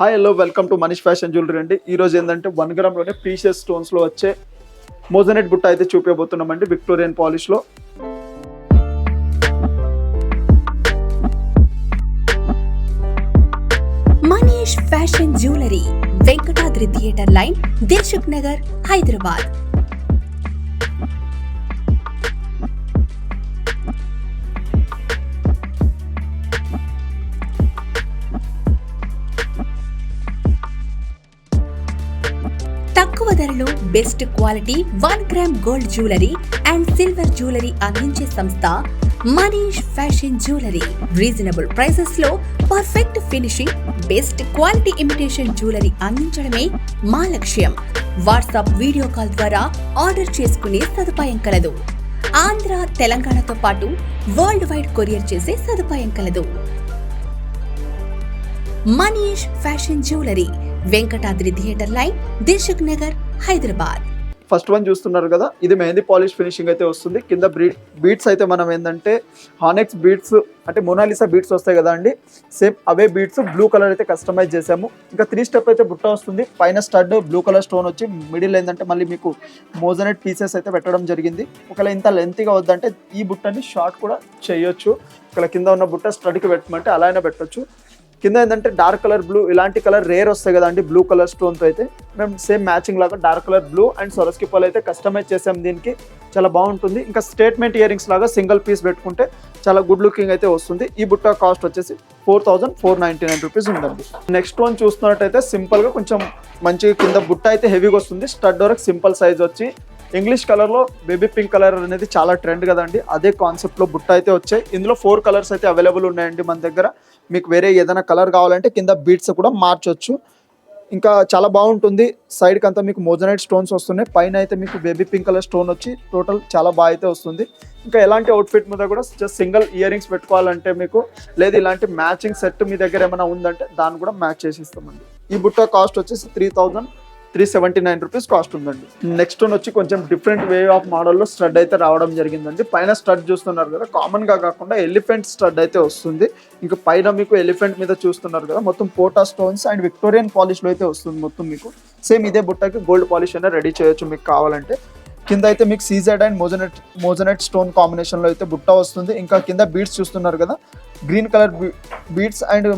Hi hello welcome to Manish fashion jewellery అండి. ఈ రోజు ఏంటంటే 1 గ్రామ్లోనే ప్రీషియస్ స్టోన్స్లో వచ్చే మోజనెట్ బుట్ట అయితే చూపించబోతున్నామండి విక్టోరియన్ పాలిష్లో. Manish fashion jewellery, Venkatadri theatre line, Dilsukhnagar, Hyderabad. తక్కువ ధరలో best quality 1 gram gold jewellery and silver jewellery అందించే సంస్థ Manish fashion jewellery. Reasonable prices లో perfect finishing, best quality imitation jewellery అందించడమే మా లక్ష్యం. వాట్సాప్ వీడియో కాల్ ద్వారా ఆర్డర్ చేసుకునే సదుపాయం కలదు. ఆంధ్ర, తెలంగాణతో పాటు వరల్డ్ వైడ్ కొరియర్ చేసే సదుపాయం కలదు. Manish fashion jewellery, Venkatadri theatre line, Dilsukhnagar, Hyderabad. First one చూస్తున్నారు కదా, ఇది మెహందీ పాలిష్ ఫినిషింగ్ అయితే వస్తుంది. కింద బీట్స్ అయితే మనం ఏంటంటే హానెక్స్ బీట్స్ అంటే మొనాలిసా బీట్స్ వస్తాయి కదా అండి, సేమ్ అవే బీట్స్ బ్లూ కలర్ అయితే కస్టమైజ్ చేసాము. ఇంకా 3 స్టెప్ అయితే బుట్ట వస్తుంది. పైన స్టడ్ బ్లూ కలర్ స్టోన్ వచ్చి మిడిల్ ఏంటంటే మళ్ళీ మీకు మోజనెట్ పీసెస్ అయితే పెట్టడం జరిగింది. ఒకవేళ ఇంత లెంత్గా వద్దంటే ఈ బుట్టని షార్ట్ కూడా చేయొచ్చు. ఇక్కడ కింద ఉన్న బుట్ట స్టడ్కి పెట్టమంటే అలా అయినా పెట్టచ్చు. కింద ఏంటంటే డార్క్ కలర్ బ్లూ, ఇలాంటి కలర్ రేర్ వస్తాయి కదా అండి బ్లూ కలర్ స్టోన్తో అయితే మేము సేమ్ మ్యాచింగ్ లాగా డార్క్ కలర్ బ్లూ అండ్ సొరస్కి పళ్ళు అయితే కస్టమైజ్ చేసాం. దీనికి చాలా బాగుంటుంది. ఇంకా స్టేట్మెంట్ ఇయర్ రింగ్స్ లాగా సింగిల్ పీస్ పెట్టుకుంటే చాలా గుడ్ లుకింగ్ అయితే వస్తుంది. ఈ బుట్ట కాస్ట్ వచ్చేసి 4499 రూపీస్ ఉందండి. నెక్స్ట్ వన్ చూస్తున్నట్టయితే సింపుల్గా కొంచెం మంచిగా కింద బుట్ట అయితే హెవీగా వస్తుంది. స్టడ్ వరకు సింపుల్ సైజ్ వచ్చి ఇంగ్లీష్ కలర్లో బేబీ పింక్ కలర్ అనేది చాలా ట్రెండ్ కదండి, అదే కాన్సెప్ట్లో బుట్ట అయితే వచ్చాయి. ఇందులో 4 కలర్స్ అయితే అవైలబుల్ ఉన్నాయండి మన దగ్గర. మీకు వేరే ఏదైనా కలర్ కావాలంటే కింద బీట్స్ కూడా మార్చొచ్చు. ఇంకా చాలా బాగుంటుంది. సైడ్కి అంతా మీకు మోజనైట్ స్టోన్స్ వస్తున్నాయి. పైన అయితే మీకు బేబీ పింక్ కలర్ స్టోన్ వచ్చి టోటల్ చాలా బాగా అయితే వస్తుంది. ఇంకా ఎలాంటి అవుట్ఫిట్ మీద కూడా జస్ట్ సింగిల్ ఇయర్ రింగ్స్ పెట్టుకోవాలంటే మీకు, లేదు ఇలాంటి మ్యాచింగ్ సెట్ మీ దగ్గర ఏమైనా ఉందంటే దాన్ని కూడా మ్యాచ్ చేసి ఇస్తామండి. ఈ బుట్ట కాస్ట్ వచ్చేసి 3379 రూపీస్ కాస్ట్ ఉందండి. నెక్స్ట్ వన్ వచ్చి కొంచెం డిఫరెంట్ వే ఆఫ్ మోడల్లో స్టడ్ అయితే రావడం జరిగిందండి. పైన స్టడ్ చూస్తున్నారు కదా, కామన్గా కాకుండా ఎలిఫెంట్ స్టడ్ అయితే వస్తుంది. ఇంకా పైన మీకు ఎలిఫెంట్ మీద చూస్తున్నారు కదా, మొత్తం పోటా స్టోన్స్ అండ్ విక్టోరియన్ పాలిష్లో అయితే వస్తుంది. మొత్తం మీకు సేమ్ ఇదే బుట్టకి గోల్డ్ పాలిష్ అయినా రెడీ చేయొచ్చు మీకు కావాలంటే. కింద అయితే మీకు సీజెడ్ అండ్ మోజనెట్ స్టోన్ కాంబినేషన్లో అయితే బుట్ట వస్తుంది. ఇంకా కింద బీడ్స్ చూస్తున్నారు కదా, గ్రీన్ కలర్ బీడ్స్ అండ్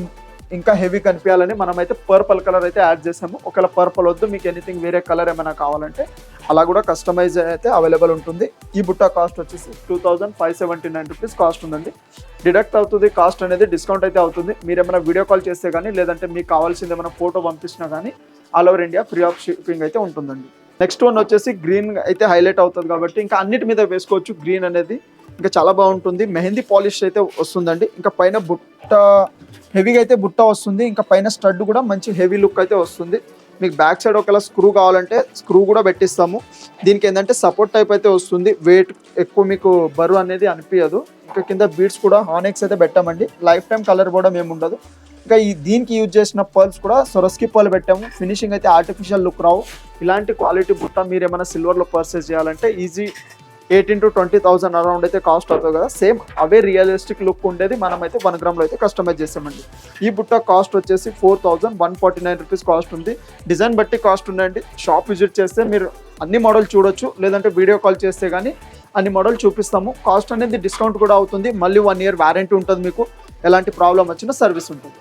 ఇంకా హెవీ కనిపించాలని మనమైతే పర్పుల్ కలర్ అయితే యాడ్ చేసాము. ఒకవేళ పర్పుల్ వద్దు, మీకు ఎనీథింగ్ వేరే కలర్ ఏమైనా కావాలంటే అలా కూడా కస్టమైజ్ అయితే అవైలబుల్ ఉంటుంది. ఈ బుట్ట కాస్ట్ వచ్చేసి 2579 రూపీస్ కాస్ట్ ఉందండి. డిడక్ట్ అవుతుంది కాస్ట్ అనేది, డిస్కౌంట్ అయితే అవుతుంది. మీరు ఏమైనా వీడియో కాల్ చేస్తే కానీ, లేదంటే మీకు కావాల్సింది ఏమైనా ఫోటో పంపించినా కానీ all over India free of shipping అయితే ఉంటుందండి. నెక్స్ట్ వన్ వచ్చేసి గ్రీన్ అయితే హైలైట్ అవుతుంది కాబట్టి ఇంకా అన్నిటి మీద వేసుకోవచ్చు గ్రీన్ అనేది. ఇంకా చాలా బాగుంటుంది. మెహందీ పాలిష్ అయితే వస్తుందండి. ఇంకా పైన బుట్ట హెవీగా అయితే బుట్ట వస్తుంది. ఇంకా పైన స్టడ్ కూడా మంచి హెవీ లుక్ అయితే వస్తుంది. మీకు బ్యాక్ సైడ్ ఒకవేళ స్క్రూ కావాలంటే స్క్రూ కూడా పెట్టిస్తాము. దీనికి ఏంటంటే సపోర్ట్ టైప్ అయితే వస్తుంది. వెయిట్ ఎక్కువ మీకు బరువు అనేది అనిపించదు. ఇంకా కింద బీడ్స్ కూడా హానెక్స్ అయితే పెట్టామండి. లైఫ్ టైం కలర్ కూడా ఏమి ఉండదు. ఇంకా దీనికి యూజ్ చేసిన పర్ల్స్ కూడా సొరస్కి పర్ల్ పెట్టాము. ఫినిషింగ్ అయితే ఆర్టిఫిషియల్ లుక్ రావు. ఇలాంటి క్వాలిటీ బుట్ట మీరు ఏమైనా సిల్వర్లో పర్చేస్ చేయాలంటే ఈజీ 18,000 to 20,000 అరౌండ్ అయితే కాస్ట్ అవుతుంది కదా. సేమ్ అవే రియలిస్టిక్ లుక్ ఉండేది మనమైతే 1 గ్రామ్లో అయితే కస్టమైజ్ చేసామండి. ఈ బుట్ట కాస్ట్ వచ్చేసి 4149 రూపీస్ కాస్ట్ ఉంది. డిజైన్ బట్టి కాస్ట్ ఉందండి. షాప్ విజిట్ చేస్తే మీరు అన్ని మోడల్ చూడొచ్చు, లేదంటే వీడియో కాల్ చేస్తే కానీ అన్ని మోడల్ చూపిస్తాము. కాస్ట్ అనేది డిస్కౌంట్ కూడా అవుతుంది. మళ్ళీ 1 year వారంటీ ఉంటుంది. మీకు ఎలాంటి ప్రాబ్లం వచ్చినా సర్వీస్ ఉంటుంది.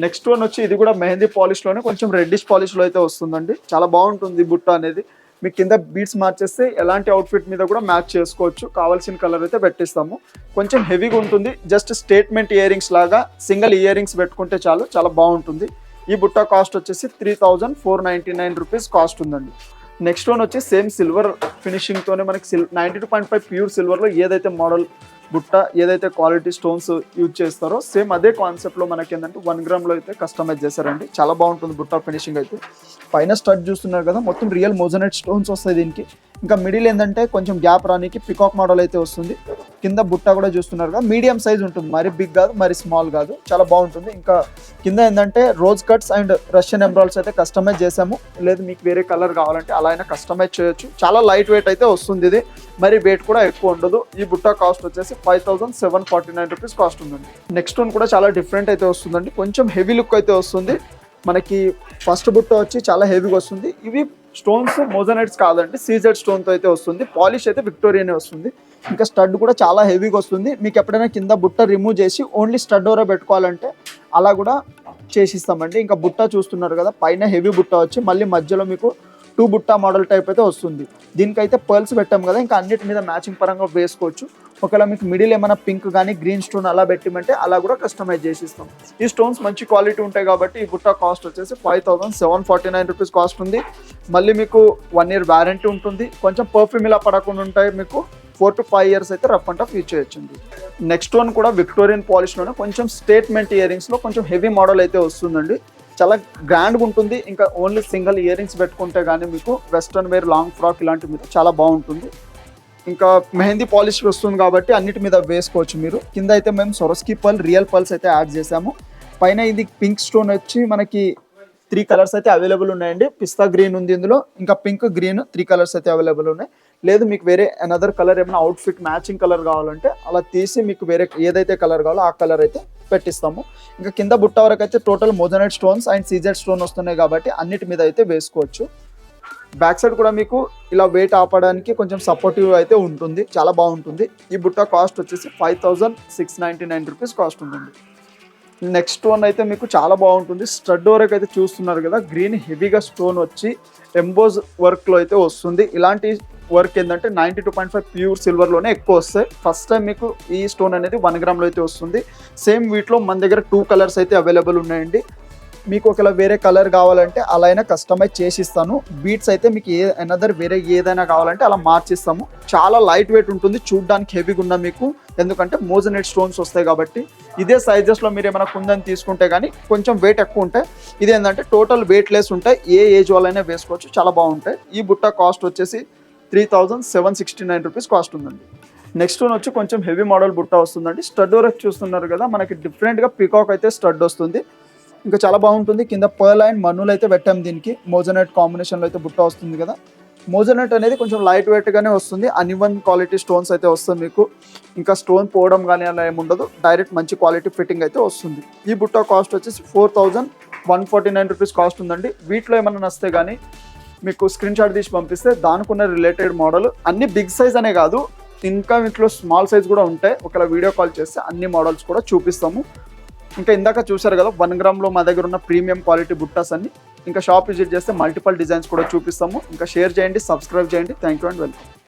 నెక్స్ట్ వన్ వచ్చి ఇది కూడా మెహందీ పాలిష్లోనే కొంచెం రెడ్డిష్ పాలిష్లో అయితే వస్తుందండి. చాలా బాగుంటుంది బుట్ట అనేది. మీకు కింద బీట్స్ మార్చేస్తే ఎలాంటి అవుట్ఫిట్ మీద కూడా మ్యాచ్ చేసుకోవచ్చు. కావాల్సిన కలర్ అయితే పెట్టిస్తాము. కొంచెం హెవీగా ఉంటుంది. జస్ట్ స్టేట్మెంట్ ఇయర్ రింగ్స్ లాగా సింగిల్ ఇయర్ రింగ్స్ పెట్టుకుంటే చాలు, చాలా బాగుంటుంది. ఈ బుట్ట కాస్ట్ వచ్చేసి 3499 రూపీస్ కాస్ట్ ఉందండి. నెక్స్ట్ వన్ వచ్చి సేమ్ సిల్వర్ ఫినిషింగ్తోనే మనకి 92.5 ప్యూర్ సిల్వర్లో ఏదైతే మోడల్ బుట్ట, ఏదైతే క్వాలిటీ స్టోన్స్ యూజ్ చేస్తారో సేమ్ అదే కాన్సెప్ట్లో మనకి ఏంటంటే 1 గ్రామ్లో అయితే కస్టమైజ్ చేశారండి. చాలా బాగుంటుంది బుట్ట ఫినిషింగ్ అయితే. పైన స్టడ్ చూస్తున్నారు కదా, మొత్తం రియల్ మోజనైట్ స్టోన్స్ వస్తాయి దీనికి. ఇంకా మిడిల్ ఏంటంటే కొంచెం గ్యాప్ రానికి పికాక్ మోడల్ అయితే వస్తుంది. కింద బుట్ట కూడా చూస్తున్నారు కదా, మీడియం సైజ్ ఉంటుంది. మరి బిగ్ కాదు, మరి స్మాల్ కాదు, చాలా బాగుంటుంది. ఇంకా కింద ఏంటంటే రోజ్ కట్స్ అండ్ రష్యన్ ఎంబ్రాయిడ్స్ అయితే కస్టమైజ్ చేసాము. లేదు మీకు వేరే కలర్ కావాలంటే అలా అయినా కస్టమైజ్ చేయొచ్చు. చాలా లైట్ వెయిట్ అయితే వస్తుంది ఇది, మరి వెయిట్ కూడా ఎక్కువ ఉండదు. ఈ బుట్ట కాస్ట్ వచ్చేసి 5749 రూపీస్ కాస్ట్ ఉందండి. నెక్స్ట్ వన్ కూడా చాలా డిఫరెంట్ అయితే వస్తుందండి. కొంచెం హెవీ లుక్ అయితే వస్తుంది. మనకి ఫస్ట్ బుట్ట వచ్చి చాలా హెవీగా వస్తుంది. ఇవి స్టోన్స్ మోజనైట్స్ కాదండి, సీజెడ్ స్టోన్తో అయితే వస్తుంది. పాలిష్ అయితే విక్టోరియానే వస్తుంది. ఇంకా స్టడ్ కూడా చాలా హెవీగా వస్తుంది. మీకు ఎప్పుడైనా కింద బుట్ట రిమూవ్ చేసి ఓన్లీ స్టడ్ ఓరా పెట్టుకోవాలంటే అలా కూడా చేసిస్తామండి. ఇంకా బుట్ట చూస్తున్నారు కదా, పైన హెవీ బుట్ట వచ్చి మళ్ళీ మధ్యలో మీకు 2 బుట్ట మోడల్ టైప్ అయితే వస్తుంది. దీనికైతే పర్ల్స్ పెట్టాం కదా, ఇంకా అన్నిటి మీద మ్యాచింగ్ పరంగా వేసుకోవచ్చు. ఒకవేళ మీకు మిడిల్ ఏమైనా పింక్ కానీ గ్రీన్ స్టోన్ అలా పెట్టిమంటే అలా కూడా కస్టమైజ్ చేసి ఇస్తాం. ఈ స్టోన్స్ మంచి క్వాలిటీ ఉంటాయి కాబట్టి ఈ బుట్ట కాస్ట్ వచ్చేసి 5749 రూపీస్ కాస్ట్ ఉంది. మళ్ళీ మీకు 1 year వారంటీ ఉంటుంది. కొంచెం పర్ఫ్యూమ్ ఇలా పడకుండా ఉంటాయి. మీకు 4 to 5 years అయితే రఫ్ అండ్ టఫ్ యూజ్ చేయొచ్చుంది. నెక్స్ట్ వన్ కూడా విక్టోరియన్ పాలిష్లోనే కొంచెం స్టేట్మెంట్ ఇయర్ రింగ్స్లో కొంచెం హెవీ మోడల్ అయితే వస్తుందండి. చాలా గ్రాండ్గా ఉంటుంది. ఇంకా ఓన్లీ సింగిల్ ఇయర్ రింగ్స్ పెట్టుకుంటే కానీ మీకు వెస్ట్రన్ వేర్ లాంగ్ ఫ్రాక్ ఇలాంటి మీద చాలా బాగుంటుంది. ఇంకా మెహందీ పాలిష్ వస్తుంది కాబట్టి అన్నిటి మీద వేసుకోవచ్చు మీరు. కింద అయితే మేము సొరస్కీ పర్ల్ రియల్ పర్ల్స్ అయితే యాడ్ చేసాము. పైన ఇది పింక్ స్టోన్ వచ్చి మనకి 3 కలర్స్ అయితే అవైలబుల్ ఉన్నాయండి. పిస్తా గ్రీన్ ఉంది ఇందులో, ఇంకా పింక్ గ్రీన్ 3 కలర్స్ అయితే అవైలబుల్ ఉన్నాయి. లేదు మీకు వేరే అనదర్ కలర్ ఏమైనా అవుట్ఫిట్ మ్యాచింగ్ కలర్ కావాలంటే అలా తీసి మీకు వేరే ఏదైతే కలర్ కావాలో ఆ కలర్ అయితే పెట్టిస్తాము. ఇంకా కింద బుట్ట వరకు అయితే total moissanite stones and CZ stone వస్తున్నాయి కాబట్టి అన్నిటి మీద అయితే వేసుకోవచ్చు. బ్యాక్ సైడ్ కూడా మీకు ఇలా వెయిట్ ఆపడానికి కొంచెం సపోర్టివ్ అయితే ఉంటుంది, చాలా బాగుంటుంది. ఈ బుట్ట కాస్ట్ వచ్చేసి 5699 రూపీస్ కాస్ట్ ఉంటుంది. నెక్స్ట్ వన్ అయితే మీకు చాలా బాగుంటుంది. స్టడ్ వరకు అయితే చూస్తున్నారు కదా, గ్రీన్ హెవీగా స్టోన్ వచ్చి ఎంబోజ్ వర్క్లో అయితే వస్తుంది. ఇలాంటి వర్క్ ఏంటంటే 92.5 ప్యూర్ సిల్వర్లోనే ఎక్కువ వస్తాయి. ఫస్ట్ టైం మీకు ఈ స్టోన్ అనేది 1 గ్రామ్లో అయితే వస్తుంది. సేమ్ వీటిలో మన దగ్గర 2 కలర్స్ అయితే అవైలబుల్ ఉన్నాయండి. మీకు ఒకవేళ వేరే కలర్ కావాలంటే అలా అయినా కస్టమైజ్ చేసి ఇస్తాను. బీట్స్ అయితే మీకు అనదర్ వేరే ఏదైనా కావాలంటే అలా మార్చిస్తాము. చాలా లైట్ వెయిట్ ఉంటుంది, చూడడానికి హెవీగా ఉన్న మీకు, ఎందుకంటే మోజనైట్ స్టోన్స్ వస్తాయి కాబట్టి. ఇదే సైజెస్లో మీరు ఏమైనా కుందని తీసుకుంటే కానీ కొంచెం వెయిట్ ఎక్కువ ఉంటాయి. ఇదేంటంటే టోటల్ వెయిట్ లెస్ ఉంటాయి, ఏ ఏజ్ వాళ్ళైనా వేసుకోవచ్చు, చాలా బాగుంటాయి. ఈ బుట్ట కాస్ట్ వచ్చేసి 3769 రూపీస్ కాస్ట్ ఉందండి. నెక్స్ట్ వన్ వచ్చి కొంచెం హెవీ మోడల్ బుట్ట వస్తుందండి. స్టడ్ వరకు చూస్తున్నారు కదా, మనకి డిఫరెంట్గా పికాక్ అయితే స్టడ్ వస్తుంది. ఇంకా చాలా బాగుంటుంది. కింద పర్ల్ అండ్ మన్నులు అయితే పెట్టాం. దీనికి మోజనైట్ కాంబినేషన్లో అయితే బుట్ట వస్తుంది కదా. మోజనైట్ అనేది కొంచెం లైట్ వెయిట్గానే వస్తుంది. అన్ఈవన్ క్వాలిటీ స్టోన్స్ అయితే వస్తుంది మీకు. ఇంకా స్టోన్ పోవడం కానీ అలా ఏముండదు, డైరెక్ట్ మంచి క్వాలిటీ ఫిట్టింగ్ అయితే వస్తుంది. ఈ బుట్ట కాస్ట్ వచ్చేసి 4149 రూపీస్ కాస్ట్ ఉందండి. వీటిలో ఏమైనా నస్తే కానీ మీకు స్క్రీన్ షాట్ తీసి పంపిస్తే దానికున్న రిలేటెడ్ మోడల్ అన్ని బిగ్ సైజ్ అనే కాదు, ఇంకా వీటిలో స్మాల్ సైజ్ కూడా ఉంటాయి. ఒకవేళ వీడియో కాల్ చేస్తే అన్ని మోడల్స్ కూడా చూపిస్తాము. ఇంకా ఇందాక చూసారు కదా 1 గ్రామ్లో మా దగ్గర ఉన్న ప్రీమియం క్వాలిటీ బుట్టాస్ అన్ని. ఇంకా షాప్ విజిట్ చేస్తే మల్టిపల్ డిజైన్స్ కూడా చూపిస్తాము. ఇంకా షేర్ చేయండి, సబ్స్క్రైబ్ చేయండి. Thank you and welcome.